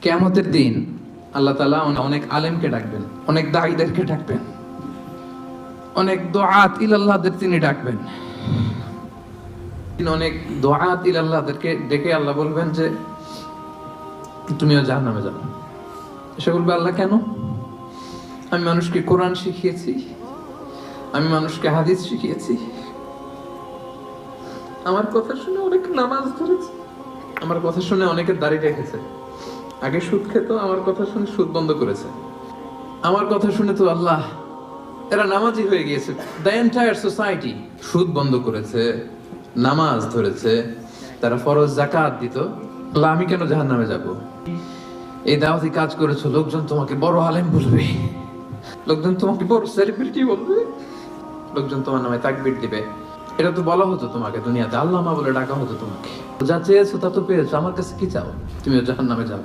কিয়ামতের দিন আল্লাহ তাআলা অনেক আলেমকে ডাকবেন, অনেক দাঈদেরকে ডাকবেন, অনেক দুআত ইলাল্লাহদের তিনি ডাকবেন। অনেক দুআত ইলাল্লাহদেরকে ডেকে আল্লাহ বলবেন যে তুমিও জাহান্নামে যাও। সে বলবে, আল্লাহ কেন? আমি মানুষকে কোরআন শিখিয়েছি, আমি মানুষকে হাদিস শিখিয়েছি, আমার কথা শুনে অনেক নামাজ ধরেছে, আমার কথা শুনে অনেকে দাড়ি রেখেছে, আগে সুদ খেত, আমার কথা শুনে সুদ বন্ধ করেছে, আমার কথা শুনে তো আল্লাহ এরা নামাজি হয়ে গিয়েছে। দ্য এন্টায়ার সোসাইটি সুদ বন্ধ করেছে, নামাজ ধরেছে, তারা ফরজ যাকাত দিত। আল্লাহ আমি কেন জাহান্নামে যাব? এই দাওয়াতি কাজ করেছো, লোকজন তোমাকে বড় আলেম বলবে, লোকজন তোমাকে বড় সেলিব্রিটি বলবে, লোকজন তোমার নামে তাকবীর দিবে। এটা তো বলা হতো তোমাকে দুনিয়াতে, আল্লামা বলে ডাকা হতো তোমাকে। যা চেয়েছো তা তো পেয়েছো, আমার কাছে কি চাও? তুমিও জাহান্নামে যাও।